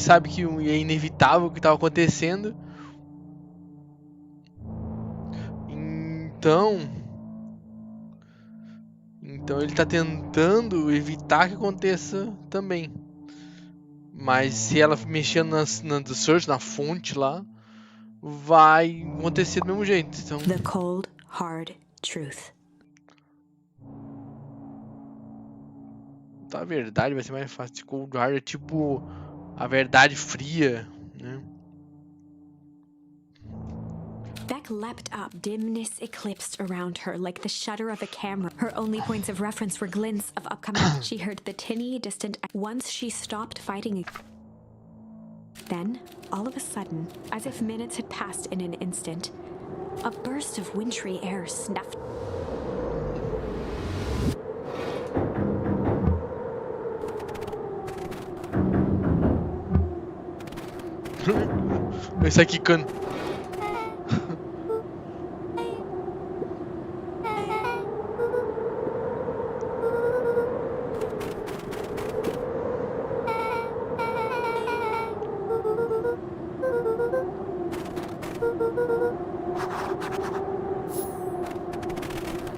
sabe que é inevitável o que estava acontecendo. Então ele tá tentando evitar que aconteça também. Mas se ela mexer na search, na fonte lá, vai acontecer do mesmo jeito. Então... The cold, hard truth. A verdade vai ser mais fácil. Cold hard é tipo a verdade fria, né? Beck leapt up, dimness eclipsed around her like the shutter of a camera. Her only points of reference were glints of upcoming. She heard the tinny, distant. Once she stopped fighting. Then, all of a sudden, as if minutes had passed in an instant, a burst of wintry air snuffed. Esse aqui cano.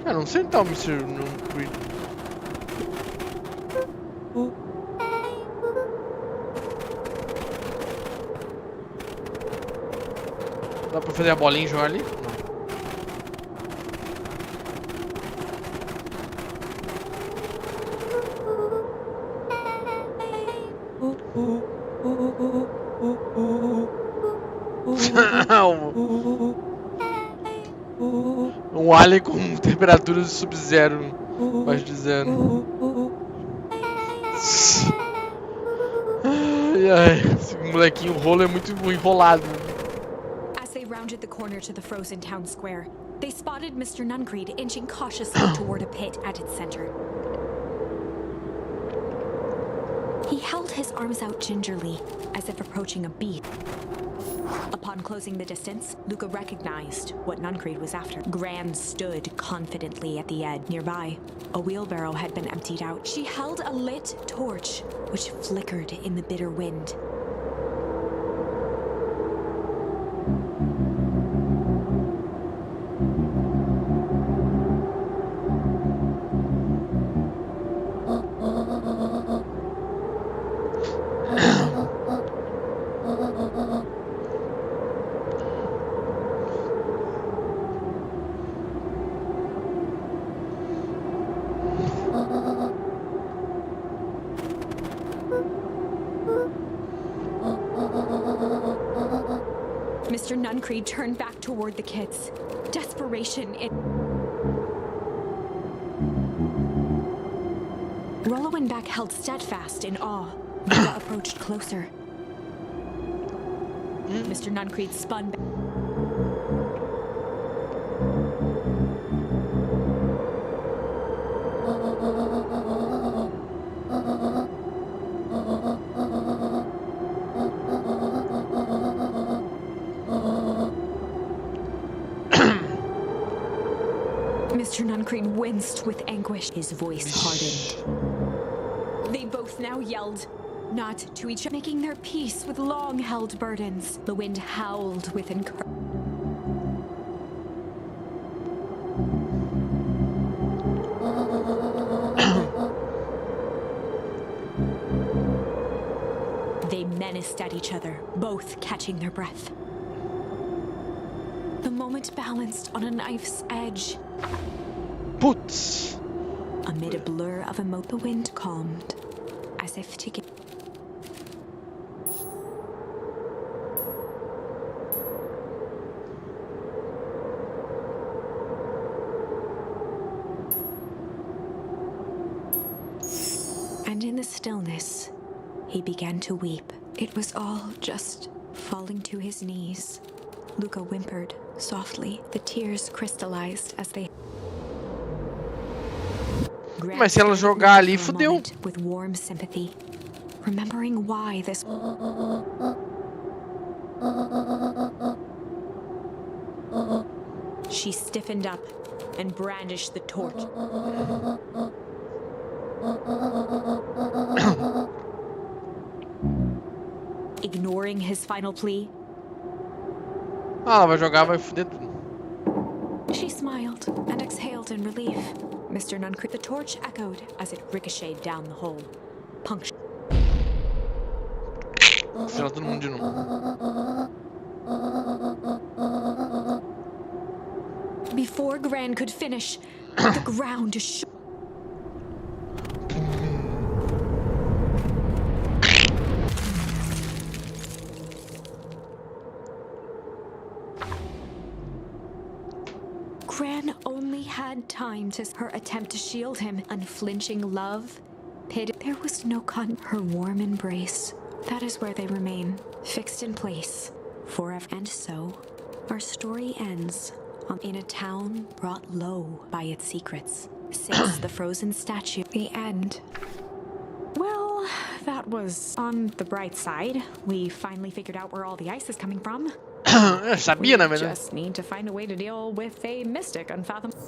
Ah, não sei então, Mr. Nuncreed. Dá pra fazer a bolinha e jogar ali? Não. Um alien com temperaturas de sub-zero, abaixo de zero. Ai, ai, esse molequinho rolo é muito enrolado. As they rounded the corner to the frozen town square, they spotted Mr. Nuncreed inching cautiously toward a pit at its center. He held his arms out gingerly, as if approaching a beast. Upon closing the distance, Luca recognized what Nuncreed was after. Gran stood confidently at the edge nearby. A wheelbarrow had been emptied out. She held a lit torch, which flickered in the bitter wind. Mr. Nuncreed turned back toward the kids. Desperation in... Rollo and Beck held steadfast in awe. Luca approached closer. Mr. Nuncreed spun back. Mr. Nuncreed winced with anguish. His voice hardened. They both now yelled, not to each other, making their peace with long-held burdens. The wind howled with encouragement. They menaced at each other, both catching their breath. The moment balanced on a knife's edge. Putz! Amid a blur of emotion, the wind calmed, as if to give. And in the stillness, he began to weep. It was all just falling to his knees. Luca whimpered softly. The tears crystallized as they... Mas se ela jogar ali, fodeu. With warm sympathy, remembering why this... She stiffened up and brandished the torch. ignoring his final plea. Ah, ela vai jogar, vai foder tudo. She smiled and exhaled in relief. Mr. Nuncreed, the torch echoed as it ricocheted down the hole, puncturing. Fuzilar todo mundo de novo. Before Gran could finish, the ground shook. Gran only had time to her attempt to shield him. Unflinching love, pity. There was no her warm embrace. That is where they remain, fixed in place, forever. And so, our story ends in a town brought low by its secrets. Since the frozen statue, the end. Well, that was on the bright side. We finally figured out where all the ice is coming from. Eu sabia, na We verdade. just need to find a way to deal with a mystic unfathomable.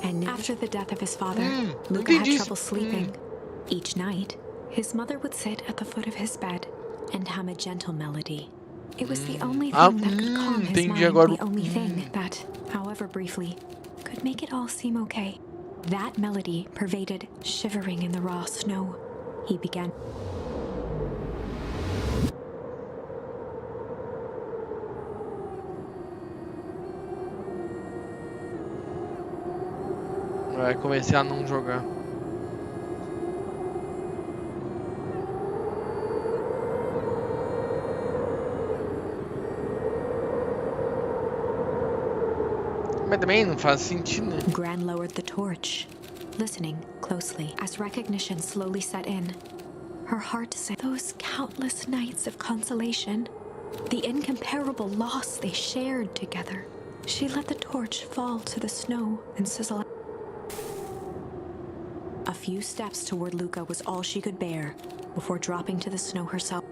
And after the death of his father, Luca had trouble sleeping. Each night, his mother would sit at the foot of his bed and hum a gentle melody. It was the only thing that could calm his mind, agora. the only thing that, however briefly, could make it all seem okay. That melody pervaded, shivering in the raw snow. He began. Vai, comecei a não jogar. Mas também não faz sentido, né? Gran lowered the torch, listening closely as recognition slowly set in. Her heart sank. Those countless nights of consolation, the incomparable loss they shared together. She let the torch fall to the snow and sizzle. A few steps toward Luca was all she could bear before dropping to the snow herself.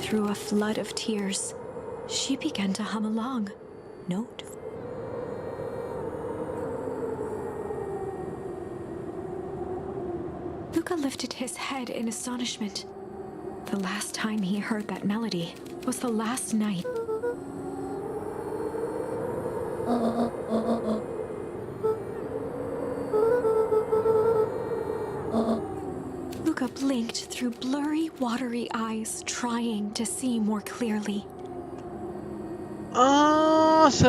Through a flood of tears, she began to hum along, note. Luca lifted his head in astonishment. The last time he heard that melody was the last night. Luca blinked through blurry, watery eyes, trying to see more clearly. Nossa,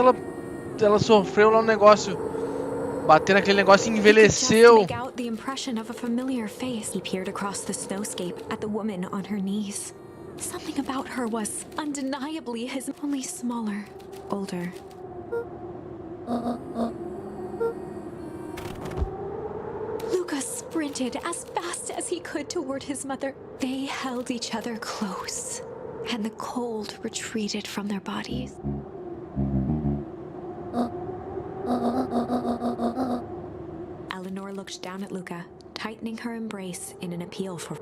ela sofreu lá um negócio. Bater naquele negócio e envelheceu. Make out the impression of a familiar face. He peered across the snowscape at the woman on her knees. Something about her was undeniably his, only smaller, older. Luca sprinted as fast as he could toward his mother. They held each other close, and the cold retreated from their bodies. Eleanor looked down at Luca, tightening her embrace in an appeal for.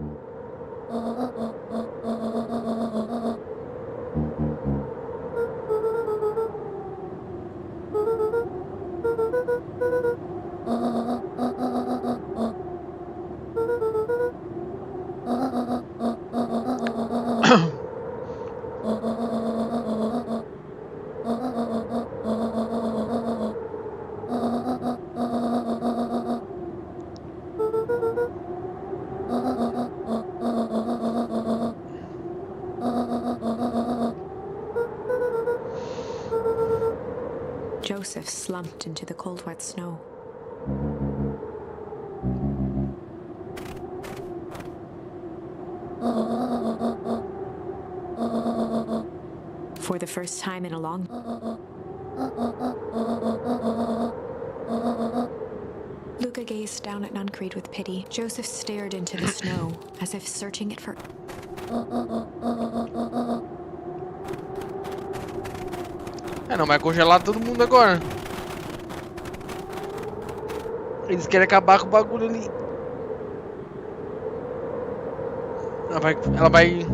Joseph slumped into the cold, wet snow. For the first time in a long... Luca gazed down at Nuncreed with pity. Joseph stared into the snow, as if searching it for... Não vai congelar todo mundo agora. Eles querem acabar com o bagulho ali. Ela vai...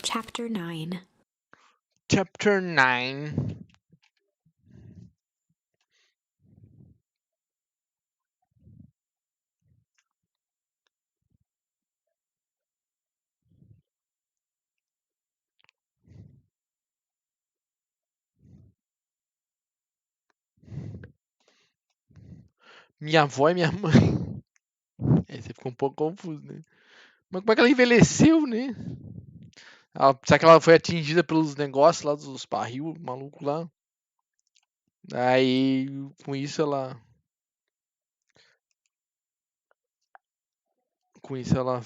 Chapter 9. Chapter 9. Minha avó e minha mãe. Aí você ficou um pouco confuso, né? Mas como é que ela envelheceu, né? Será que ela foi atingida pelos negócios lá dos barril maluco lá? Aí com isso ela. Com isso ela